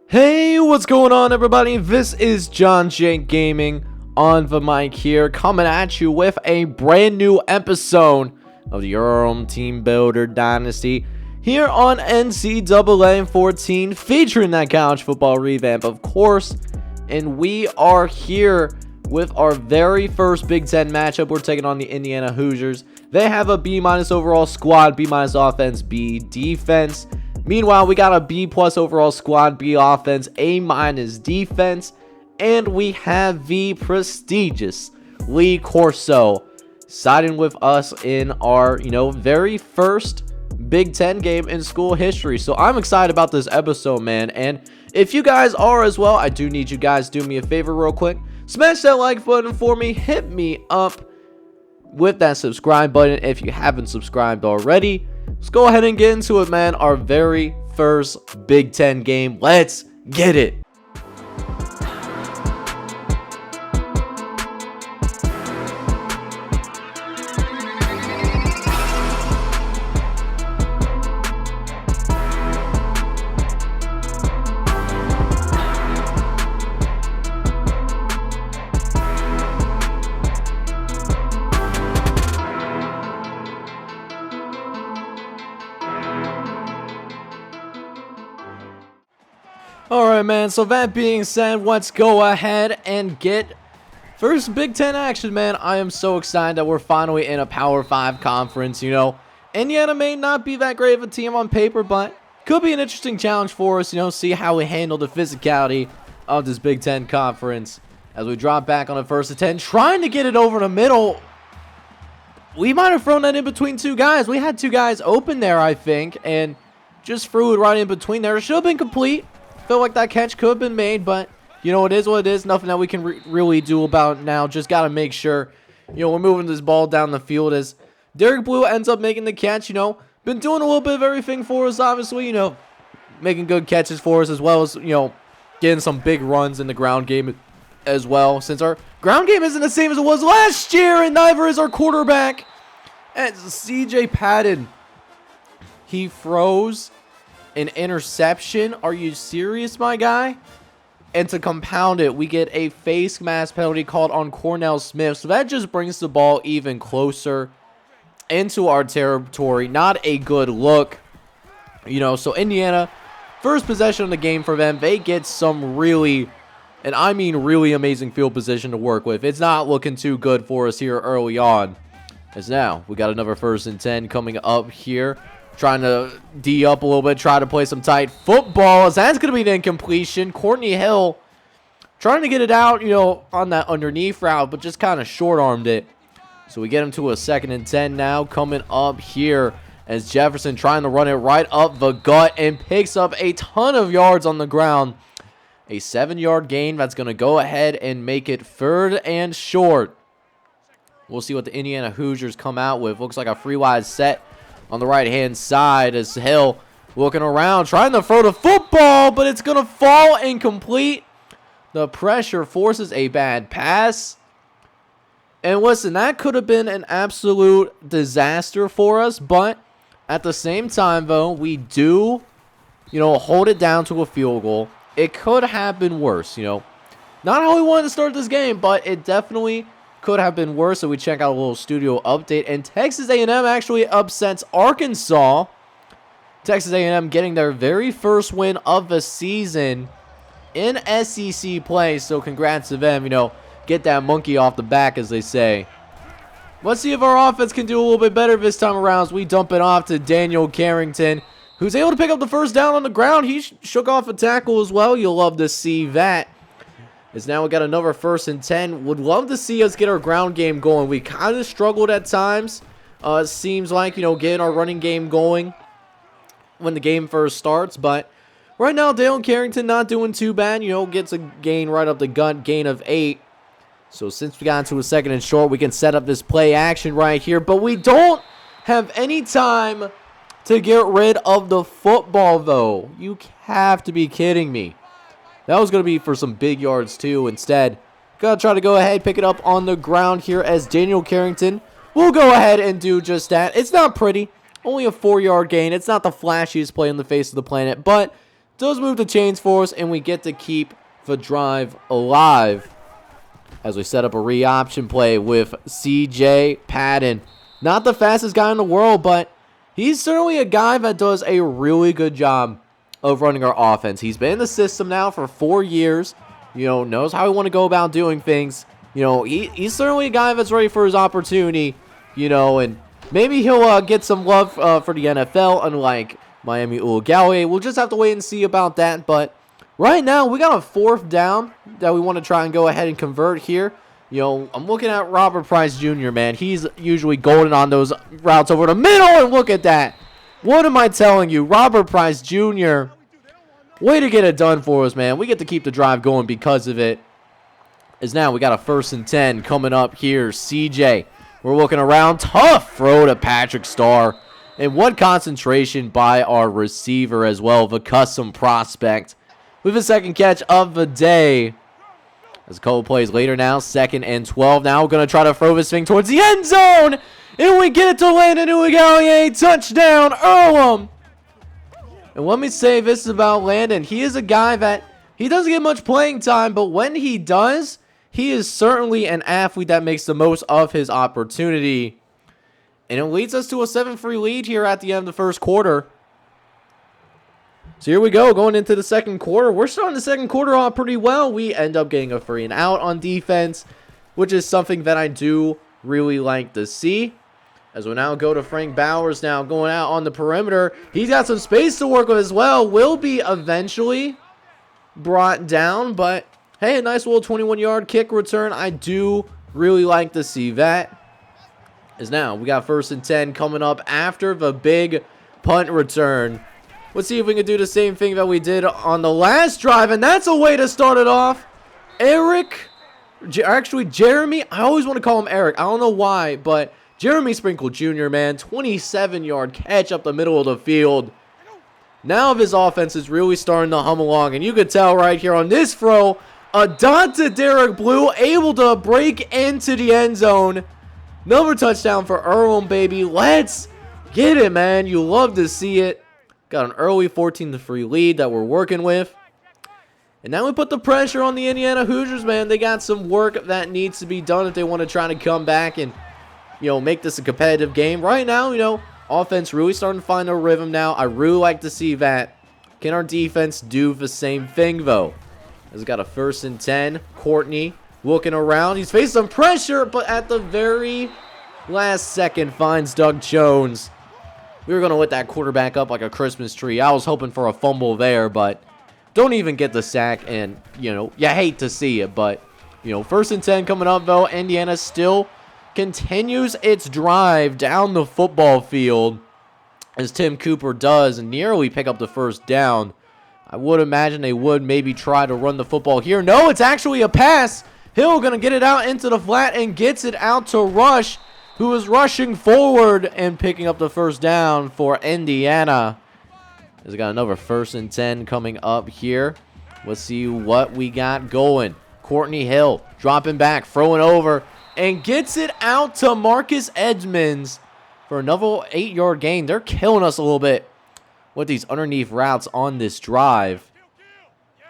Hey, what's going on, everybody? This is John J Gaming on the mic here, coming at you with a brand new episode of the Earlham Teambuilder Dynasty here on NCAA 14, featuring that college football revamp, of course. And we are here with our very first Big Ten matchup. We're taking on the Indiana Hoosiers. They have a B- overall squad, B- offense, B defense. Meanwhile, we got a B+ overall squad, B offense, A- defense, and we have the prestigious Lee Corso siding with us in our, very first Big Ten game in school history. So I'm excited about this episode, man. And if you guys are as well, I do need you guys to do me a favor real quick. Smash that like button for me. Hit me up with that subscribe button if you haven't subscribed already. Let's go ahead and get into it, man. Our very first Big Ten game. Let's get it. Alright, man, so that being said, let's go ahead and get first Big Ten action, man. I am so excited that we're finally in a Power 5 conference. Indiana may not be that great of a team on paper, but could be an interesting challenge for us, see how we handle the physicality of this Big Ten conference. As we drop back on the first and 10, trying to get it over the middle. We might have thrown that in between two guys. We had two guys open there, I think, and just threw it right in between there. It should have been complete. Feel like that catch could have been made, but it is what it is. Nothing that we can really do about it now. Just got to make sure, we're moving this ball down the field as Derek Blue ends up making the catch. Been doing a little bit of everything for us, obviously, making good catches for us, as well as, getting some big runs in the ground game as well. Since our ground game isn't the same as it was last year, and neither is our quarterback. And CJ Padden, he froze an interception. Are you serious, my guy? And to compound it, we get a face mask penalty called on Cornell Smith. So that just brings the ball even closer into our territory. Not a good look. So Indiana, first possession of the game for them. They get some really, and I mean really amazing field position to work with. It's not looking too good for us here early on. As now, we got another first and 10 coming up here. Trying to D up a little bit, try to play some tight football. As that's going to be the incompletion. Courtney Hill trying to get it out, on that underneath route, but just kind of short-armed it. So we get him to a second and 10 now coming up here as Jefferson trying to run it right up the gut and picks up a ton of yards on the ground. A 7-yard gain that's going to go ahead and make it third and short. We'll see what the Indiana Hoosiers come out with. Looks like a free wide set on the right-hand side as Hill looking around, trying to throw the football, but it's going to fall incomplete. The pressure forces a bad pass. And listen, that could have been an absolute disaster for us, but at the same time, though, we do, hold it down to a field goal. It could have been worse, Not how we wanted to start this game, but it definitely could have been worse. So we check out a little studio update, and Texas A&M actually upsets Arkansas. Texas A&M getting their very first win of the season in SEC play. So congrats to them. Get that monkey off the back, as they say. Let's see if our offense can do a little bit better this time around as we dump it off to Daniel Carrington, who's able to pick up the first down on the ground. He shook off a tackle as well. You'll love to see that. As now we got another first and 10. Would love to see us get our ground game going. We kind of struggled at times. It seems like, getting our running game going when the game first starts. But right now, Dale Carrington not doing too bad. Gets a gain right up the gut, gain of 8. So since we got into a second and short, we can set up this play action right here. But we don't have any time to get rid of the football, though. You have to be kidding me. That was going to be for some big yards, too. Instead, got to try to go ahead, pick it up on the ground here as Daniel Carrington will go ahead and do just that. It's not pretty. Only a 4-yard gain. It's not the flashiest play on the face of the planet, but does move the chains for us, and we get to keep the drive alive as we set up a re-option play with CJ Padden. Not the fastest guy in the world, but he's certainly a guy that does a really good job of running our offense. He's been in the system now for 4 years, knows how we want to go about doing things. He's certainly a guy that's ready for his opportunity, and maybe he'll get some love for the NFL, unlike Miami Uligale. We'll just have to wait and see about that, but right now we got a 4th down that we want to try and go ahead and convert here. I'm looking at Robert Price Jr., man. He's usually golden on those routes over the middle, and look at that. What am I telling you? Robert Price Jr., way to get it done for us, man. We get to keep the drive going because of it. As now we got a 1st and 10 coming up here. CJ, we're looking around. Tough throw to Patrick Starr. And what concentration by our receiver as well, the custom prospect, with a 2nd catch of the day. As a couple plays later now, 2nd and 12. Now we're going to try to throw this thing towards the end zone. And we get it to Landon Uligale. Touchdown, Earlham. And let me say this about Landon. He is a guy that he doesn't get much playing time, but when he does, he is certainly an athlete that makes the most of his opportunity. And it leads us to a 7-3 lead here at the end of the 1st quarter. So here we go, going into the 2nd quarter. We're starting the 2nd quarter off pretty well. We end up getting a 3 and out on defense, which is something that I do really like to see. As we now go to Frank Bowers now going out on the perimeter. He's got some space to work with as well. Will be eventually brought down, but hey, a nice little 21-yard kick return. I do really like to see that. As now we got 1st and 10 coming up after the big punt return. Let's see if we can do the same thing that we did on the last drive, and that's a way to start it off. Jeremy, I always want to call him Eric. I don't know why, but Jeremy Sprinkle Jr., man, 27-yard catch up the middle of the field. Now his offense is really starting to hum along, and you could tell right here on this throw, a dot to Derek Blue, able to break into the end zone. Another touchdown for Earlham, baby. Let's get it, man. You love to see it. Got an early 14-3 lead that we're working with. And now we put the pressure on the Indiana Hoosiers, man. They got some work that needs to be done if they want to try to come back and, make this a competitive game. Right now, offense really starting to find a rhythm now. I really like to see that. Can our defense do the same thing, though? Has got a 1st and 10. Courtney looking around. He's facing some pressure, but at the very last second finds Doug Jones. We were going to lit that quarterback up like a Christmas tree. I was hoping for a fumble there, but don't even get the sack, and, you hate to see it. But, 1st and 10 coming up, though. Indiana still continues its drive down the football field, as Tim Cooper does nearly pick up the 1st down. I would imagine they would maybe try to run the football here. No, it's actually a pass. Hill going to get it out into the flat and gets it out to Rush, who is rushing forward and picking up the 1st down for Indiana. He's got another 1st and 10 coming up here. Let's see what we got going. Courtney Hill dropping back, throwing over, and gets it out to Marcus Edmonds for another 8-yard gain. They're killing us a little bit with these underneath routes on this drive.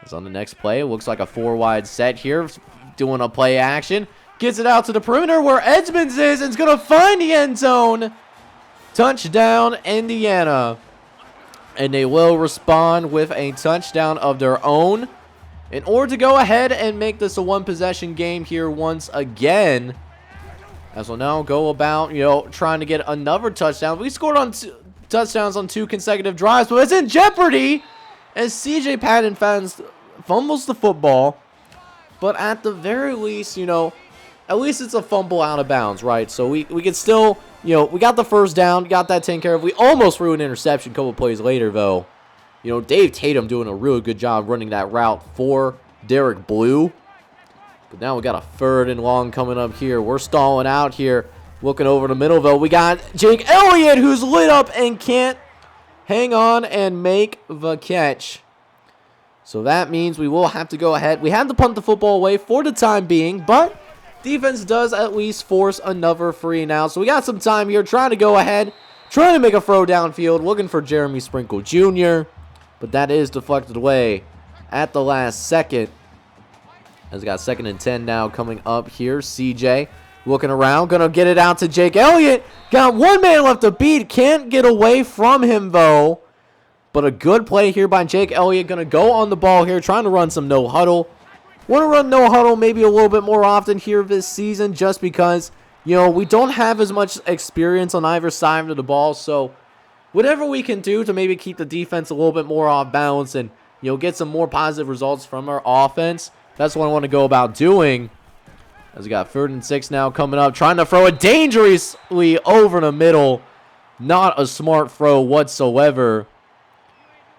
As on the next play, it looks like a 4-wide set here, doing a play action. Gets it out to the perimeter where Edmonds is, and is going to find the end zone. Touchdown, Indiana. And they will respond with a touchdown of their own in order to go ahead and make this a 1-possession game here once again. As we'll now go about, trying to get another touchdown. We scored on touchdowns on 2 consecutive drives, but it's in jeopardy as CJ Padden fumbles the football. But at the very least, at least it's a fumble out of bounds, right? So we can still, we got the 1st down, got that taken care of. We almost threw an interception a couple plays later, though. Dave Tatum doing a really good job running that route for Derek Blue. But now we got a 3rd and long coming up here. We're stalling out here. Looking over the middle, though, we got Jake Elliott, who's lit up and can't hang on and make the catch. So that means we will have to go ahead. We have to punt the football away for the time being, but defense does at least force another 3 and out. So we got some time here trying to go ahead, trying to make a throw downfield, looking for Jeremy Sprinkle Jr. but that is deflected away at the last second. As we got 2nd and 10 now coming up here. CJ looking around, gonna get it out to Jake Elliott. Got one man left to beat, can't get away from him though. But a good play here by Jake Elliott, gonna go on the ball here, trying to run some no huddle. Want to run no huddle maybe a little bit more often here this season, just because, you know, we don't have as much experience on either side of the ball. So whatever we can do to maybe keep the defense a little bit more off balance and, you know, get some more positive results from our offense, that's what I want to go about doing. As we got 3rd and 6 now coming up, trying to throw it dangerously over the middle. Not a smart throw whatsoever.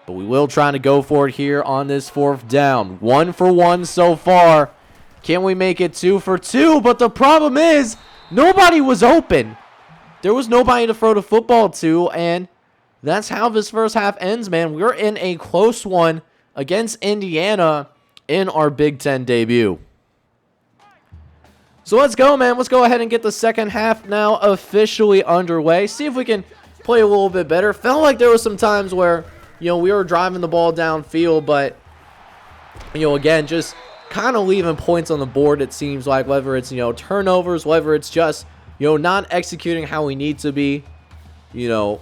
But we will try to go for it here on this 4th down. 1 for 1 so far. Can we make it 2 for 2? But the problem is, nobody was open. There was nobody to throw the football to, and that's how this first half ends, man. We're in a close one against Indiana in our Big Ten debut. So let's go, man. Let's go ahead and get the second half now officially underway. See if we can play a little bit better. Felt like there were some times where, you know, we were driving the ball downfield, but, you know, again, just kind of leaving points on the board, it seems like, whether it's, you know, turnovers, whether it's just, you know, not executing how we need to be. You know,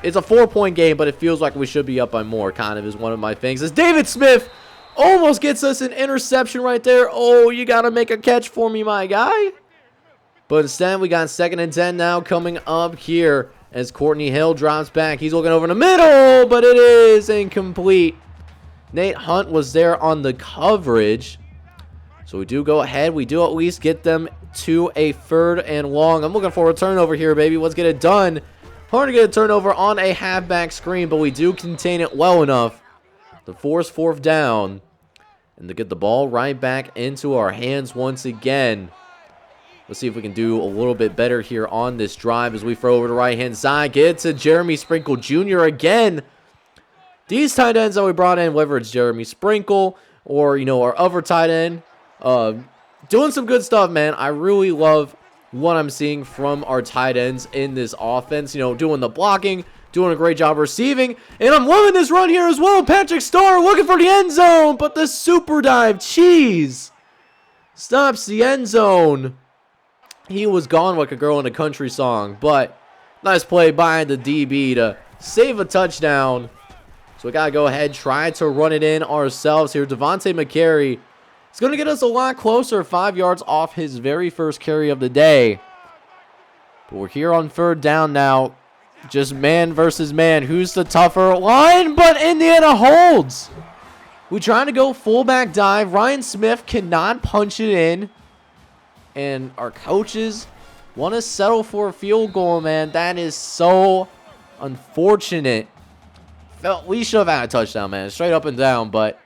it's a 4-point game, but it feels like we should be up by more, kind of is one of my things. As David Smith almost gets us an interception right there. Oh, you got to make a catch for me, my guy. But instead, we got 2nd and 10 now coming up here as Courtney Hill drops back. He's looking over in the middle, but it is incomplete. Nate Hunt was there on the coverage. So we do go ahead. We do at least get them to a 3rd and long. I'm looking for a turnover here, baby. Let's get it done. Hard to get a turnover on a halfback screen, but we do contain it well enough to force 4th down and to get the ball right back into our hands once again. Let's see if we can do a little bit better here on this drive as we throw over the right-hand side. Get it to Jeremy Sprinkle Jr. again. These tight ends that we brought in, whether it's Jeremy Sprinkle or, you know, our other tight end, doing some good stuff, man. I really love what I'm seeing from our tight ends in this offense. You know, doing the blocking, doing a great job receiving. And I'm loving this run here as well. Patrick Starr looking for the end zone, but the super dive, cheese, stops the end zone. He was gone like a girl in a country song, but nice play by the DB to save a touchdown. So we got to go ahead, try to run it in ourselves here. Devontae McCary is going to get us a lot closer, 5 yards off his very first carry of the day. But we're here on 3rd down now. Just man versus man. Who's the tougher line? But Indiana holds. We trying to go fullback dive. Ryan Smith cannot punch it in. And our coaches want to settle for a field goal, man. That is so unfortunate. We should have had a touchdown, man. Straight up and down. But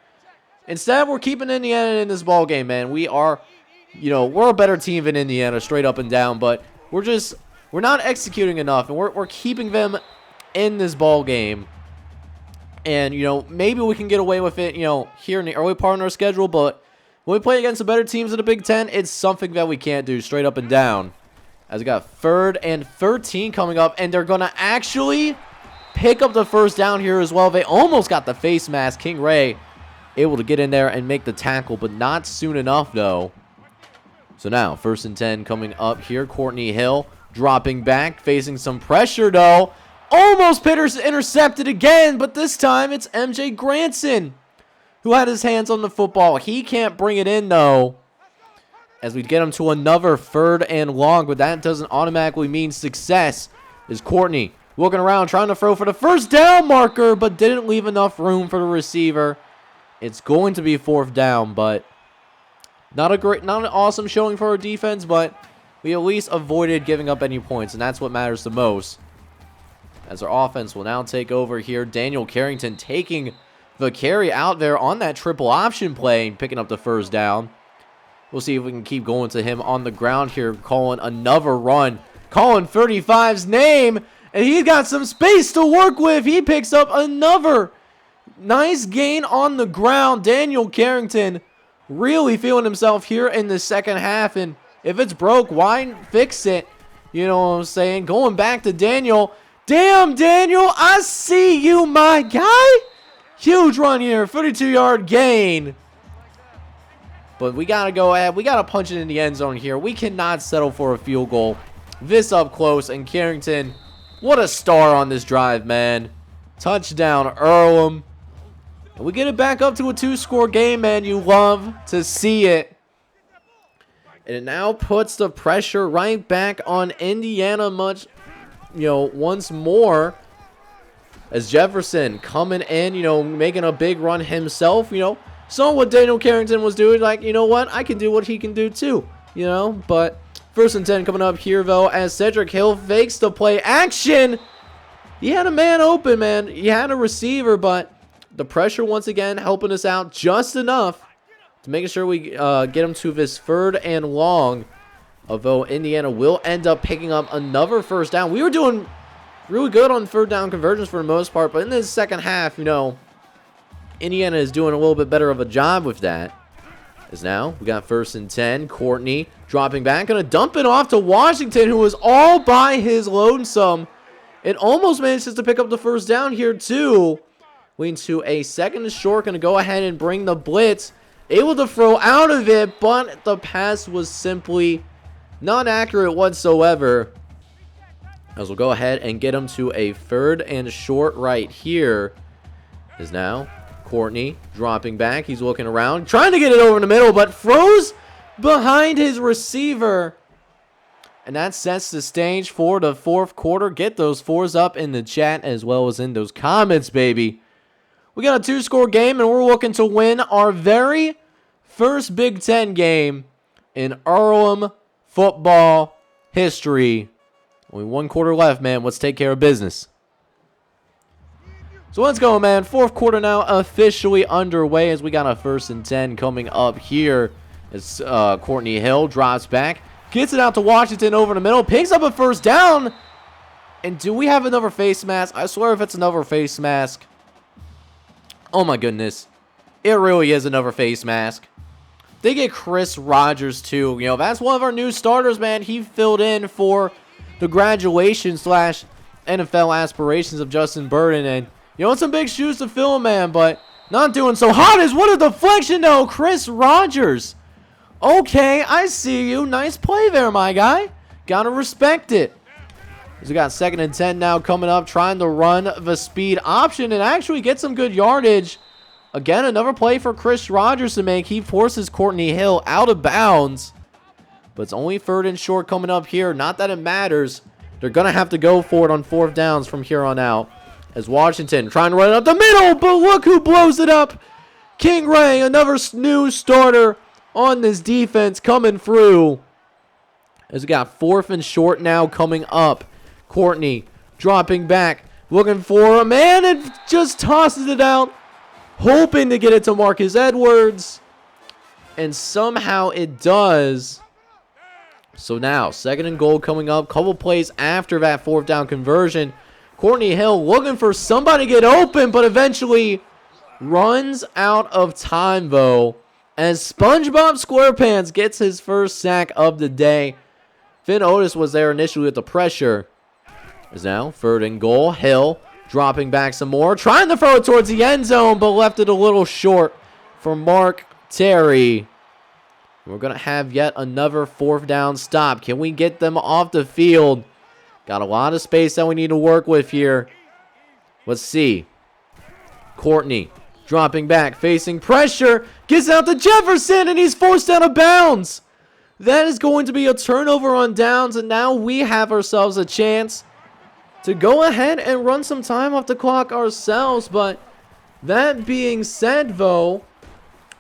instead, we're keeping Indiana in this ball game, man. We are, you know, we're a better team than Indiana, straight up and down. But we're not executing enough. And we're keeping them in this ball game. And, you know, maybe we can get away with it, you know, here in the early part of our schedule. But when we play against the better teams in the Big Ten, it's something that we can't do, straight up and down. As we got 3rd and 13 coming up, and they're going to actually pick up the 1st down here as well. They almost got the face mask. King Ray able to get in there and make the tackle, but not soon enough, though. So now, 1st and 10 coming up here. Courtney Hill dropping back, facing some pressure, though. Almost intercepted again, but this time it's MJ Granson who had his hands on the football. He can't bring it in, though, as we get him to another 3rd and long, but that doesn't automatically mean success. Is Courtney looking around, trying to throw for the 1st down marker, but didn't leave enough room for the receiver. It's going to be 4th down, but not an awesome showing for our defense, but we at least avoided giving up any points, and that's what matters the most. As our offense will now take over here. Daniel Carrington taking the carry out there on that triple option play and picking up the 1st down. We'll see if we can keep going to him on the ground here, calling another run, calling 35's name, and he's got some space to work with. He picks up another nice gain on the ground. Daniel Carrington really feeling himself here in the second half, and if it's broke, why fix it? You know what I'm saying? Going back to Daniel. Damn, Daniel, I see you, my guy. Huge run here. 32-yard gain. But we got to go ahead. We got to punch it in the end zone here. We cannot settle for a field goal. This up close. And Carrington, what a star on this drive, man. Touchdown, Earlham. And we get it back up to a 2-score game, man. You love to see it. And it now puts the pressure right back on Indiana once more. As Jefferson coming in, making a big run himself, saw what Daniel Carrington was doing. Like, you know what? I can do what he can do too, But 1st and 10 coming up here, though, as Cedric Hill fakes the play action. He had a man open, man. He had a receiver, but the pressure once again helping us out just enough to making sure we get him to this 3rd and long. Although Indiana will end up picking up another 1st down. We were doing really good on 3rd down conversions for the most part, but in this second half, Indiana is doing a little bit better of a job with that. As now we got 1st and 10. Courtney dropping back, gonna dump it off to Washington, who was all by his lonesome. It almost manages to pick up the 1st down here too. Leading to a 2nd and short, gonna go ahead and bring the blitz. Able to throw out of it, but the pass was simply not accurate whatsoever. As we'll go ahead and get him to a 3rd and short right here. Is now Courtney dropping back. He's looking around, trying to get it over in the middle, but froze behind his receiver. And that sets the stage for the 4th quarter. Get those 4s up in the chat as well as in those comments, baby. We got a 2-score game, and we're looking to win our very first Big Ten game in Earlham football history. Only 1 quarter left, man. Let's take care of business. So let's go, man. 4th quarter now officially underway as we got a 1st and 10 coming up here. As Courtney Hill drops back, gets it out to Washington over the middle, picks up a 1st down. And do we have another face mask? I swear if it's another face mask. Oh my goodness. It really is another face mask. They get Chris Rogers too. That's one of our new starters, man. He filled in for the graduation / NFL aspirations of Justin Burden. And, it's some big shoes to fill, man, but not doing so hot as what a deflection, though. Chris Rogers. Okay, I see you. Nice play there, my guy. Gotta respect it. As we got 2nd and 10 now coming up, trying to run the speed option and actually get some good yardage. Again, another play for Chris Rogers to make. He forces Courtney Hill out of bounds. But it's only 3rd and short coming up here. Not that it matters. They're going to have to go for it on 4th downs from here on out. As Washington trying to run it up the middle, but look who blows it up. King Ray, another new starter on this defense coming through. As we got 4th and short now coming up. Courtney dropping back, looking for a man and just tosses it out. Hoping to get it to Marcus Edwards. And somehow it does. So now, 2nd and goal coming up. Couple plays after that 4th down conversion. Courtney Hill looking for somebody to get open, but eventually runs out of time, though. As SpongeBob SquarePants gets his 1st sack of the day. Finn Otis was there initially with the pressure. Is now 3rd and goal. Hill dropping back some more. Trying to throw it towards the end zone, but left it a little short for Mark Terry. We're going to have yet another 4th down stop. Can we get them off the field? Got a lot of space that we need to work with here. Let's see. Courtney dropping back, facing pressure. Gets out to Jefferson, and he's forced out of bounds. That is going to be a turnover on downs, and now we have ourselves a chance to go ahead and run some time off the clock ourselves. But that being said, though,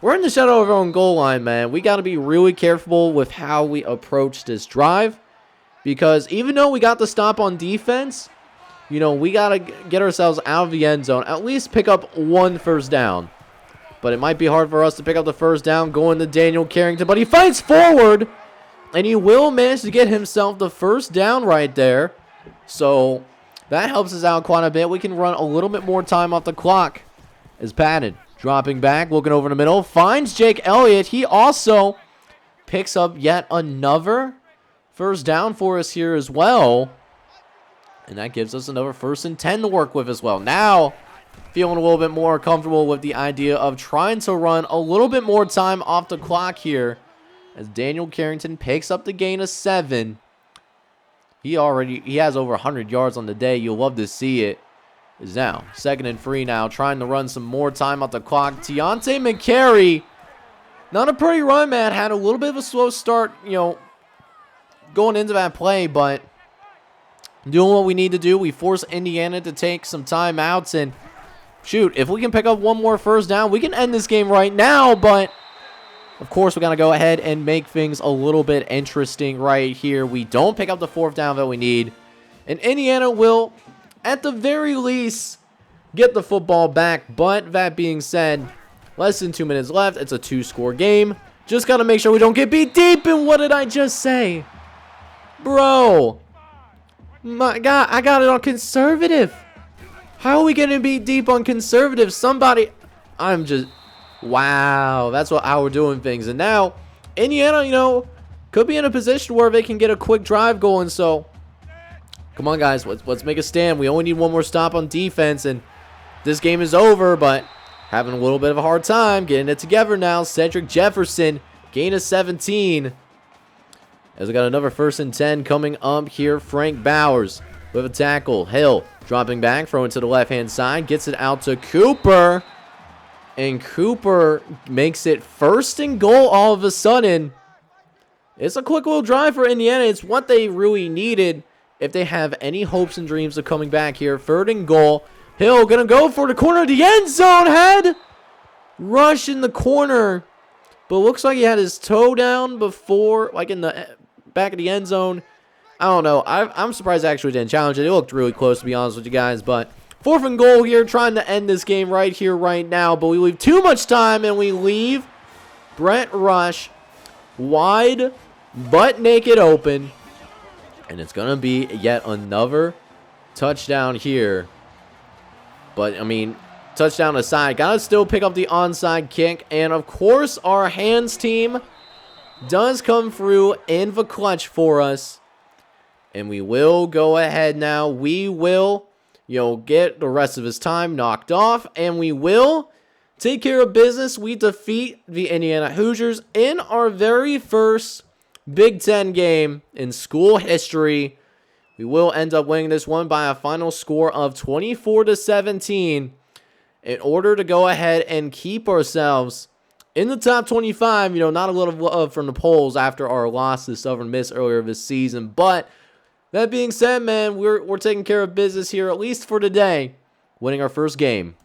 we're in the shadow of our own goal line, man. We got to be really careful with how we approach this drive. Because even though we got the stop on defense, we got to get ourselves out of the end zone. At least pick up 1 1st down. But it might be hard for us to pick up the 1st down going to Daniel Carrington. But he fights forward. And he will manage to get himself the 1st down right there. So that helps us out quite a bit. We can run a little bit more time off the clock. As Padden dropping back, looking over the middle. Finds Jake Elliott. He also picks up yet another 1st down for us here as well. And that gives us another 1st and 10 to work with as well. Now, feeling a little bit more comfortable with the idea of trying to run a little bit more time off the clock here as Daniel Carrington picks up the gain of 7. He has over 100 yards on the day. You'll love to see it. Is now 2nd and 3 now, trying to run some more time off the clock. Deontay McCary, not a pretty run, man. Had a little bit of a slow start, going into that play, but doing what we need to do. We force Indiana to take some timeouts, and shoot, if we can pick up one more first down, we can end this game right now, but of course, we got to go ahead and make things a little bit interesting right here. We don't pick up the 4th down that we need, and Indiana will, at the very least, get the football back. But that being said, less than 2 minutes left. It's a 2-score game. Just got to make sure we don't get beat deep. And what did I just say? Bro. My God, I got it on conservative. How are we getting beat deep on conservative? Somebody, wow. That's how we're doing things. And now, Indiana, could be in a position where they can get a quick drive going. So, come on, guys. Let's make a stand. We only need one more stop on defense, and this game is over, but having a little bit of a hard time getting it together now. Cedric Jefferson, gain of 17. As we got another 1st and 10 coming up here. Frank Bowers with a tackle. Hill dropping back, throwing to the left-hand side. Gets it out to Cooper. And Cooper makes it 1st and goal all of a sudden. It's a quick little drive for Indiana. It's what they really needed if they have any hopes and dreams of coming back here. 3rd and goal. Hill gonna go for the corner of the end zone. Head rush in the corner, but looks like he had his toe down before, like in the back of the end zone. I don't know. I'm surprised I actually didn't challenge it. It looked really close, to be honest with you guys. But 4th and goal here, trying to end this game right here, right now. But we leave too much time, and we leave Brett Rush wide, butt naked open. And it's going to be yet another touchdown here. But, I mean, touchdown aside, got to still pick up the onside kick. And, of course, our hands team does come through in the clutch for us. And we will go ahead now. We will, get the rest of his time knocked off. And we will take care of business. We defeat the Indiana Hoosiers in our very first Big Ten game in school history. We will end up winning this one by a final score of 24-17 in order to go ahead and keep ourselves in the top 25. Not a lot of love from the polls after our loss to Southern Miss earlier this season. But that being said, man, we're taking care of business here, at least for today, winning our first game.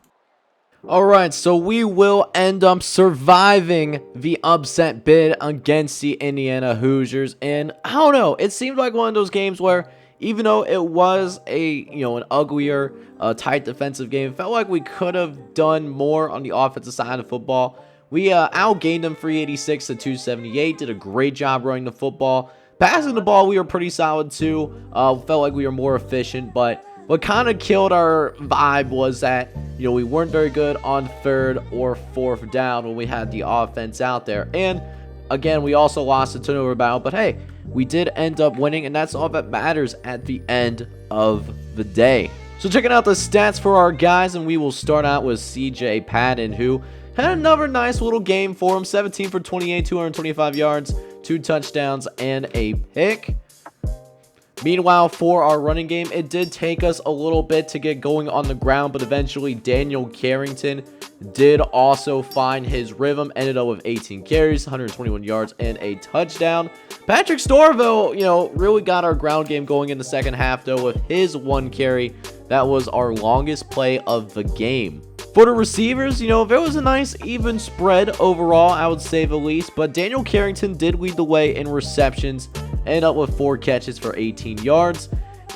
Alright, so we will end up surviving the upset bid against the Indiana Hoosiers. And I don't know, it seemed like one of those games where, even though it was an uglier, tight defensive game, it felt like we could have done more on the offensive side of football. We outgained them 386 to 278, did a great job running the football. Passing the ball, we were pretty solid too. Felt like we were more efficient, but what kind of killed our vibe was that, we weren't very good on 3rd or 4th down when we had the offense out there. And again, we also lost the turnover battle, but hey, we did end up winning, and that's all that matters at the end of the day. So checking out the stats for our guys, and we will start out with CJ Padden, who had another nice little game for him. 17 for 28, 225 yards, 2 touchdowns, and a pick. Meanwhile, for our running game, it did take us a little bit to get going on the ground, but eventually Daniel Carrington did also find his rhythm, ended up with 18 carries, 121 yards, and a touchdown. Patrick Storville, really got our ground game going in the second half, though, with his 1 carry. That was our longest play of the game. For the receivers, there was a nice even spread overall, I would say the least, but Daniel Carrington did lead the way in receptions, ended up with 4 catches for 18 yards.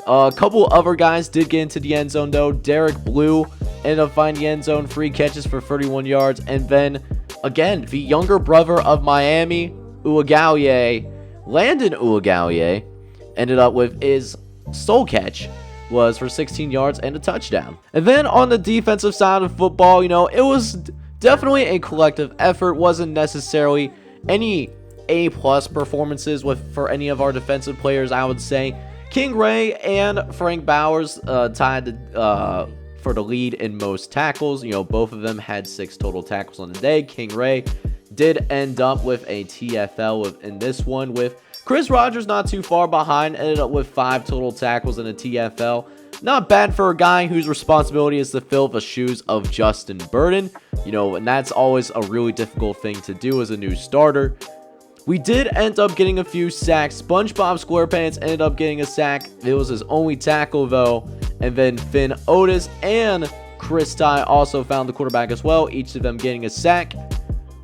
A couple other guys did get into the end zone, though. Derek Blue ended up finding the end zone, 3 catches for 31 yards. And then, again, the younger brother of Miami, Uiagalelei, Landon Uiagalelei, ended up with his sole catch was for 16 yards and a touchdown. And then on the defensive side of football, it was definitely a collective effort. Wasn't necessarily any A-plus performances for any of our defensive players, I would say. King Ray and Frank Bowers tied the for the lead in most tackles. You know, both of them had 6 total tackles on the day. King Ray did end up with a TFL in this one, with Chris Rogers not too far behind, ended up with 5 total tackles and a TFL. Not bad for a guy whose responsibility is to fill the shoes of Justin Burden. You know, and that's always a really difficult thing to do as a new starter. We did end up getting a few sacks. SpongeBob SquarePants ended up getting a sack. It was his only tackle, though. And then Finn Otis and Chris Ty also found the quarterback as well, each of them getting a sack.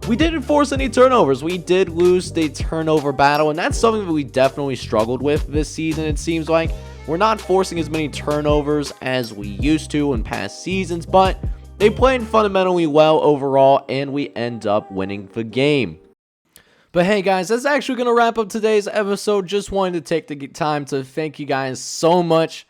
We didn't force any turnovers. We did lose the turnover battle, and that's something that we definitely struggled with this season, it seems like. We're not forcing as many turnovers as we used to in past seasons, but they played fundamentally well overall, and we end up winning the game. But hey guys, that's actually going to wrap up today's episode. Just wanted to take the time to thank you guys so much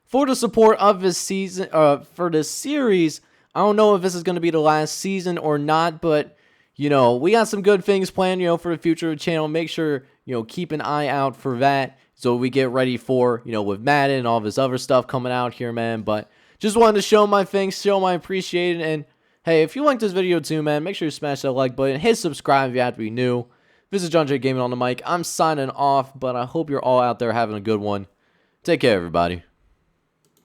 for the support of this season, for this series. I don't know if this is going to be the last season or not, but you know, we got some good things planned, you know, for the future of the channel. Make sure, you know, keep an eye out for that so we get ready for, you know, with Madden and all this other stuff coming out here, man. But just wanted to show my thanks, show my appreciation. And hey, if you liked this video too, man, make sure you smash that like button. Hit subscribe if you have to be new. This is John J. Gaming on the mic. I'm signing off, but I hope you're all out there having a good one. Take care, everybody.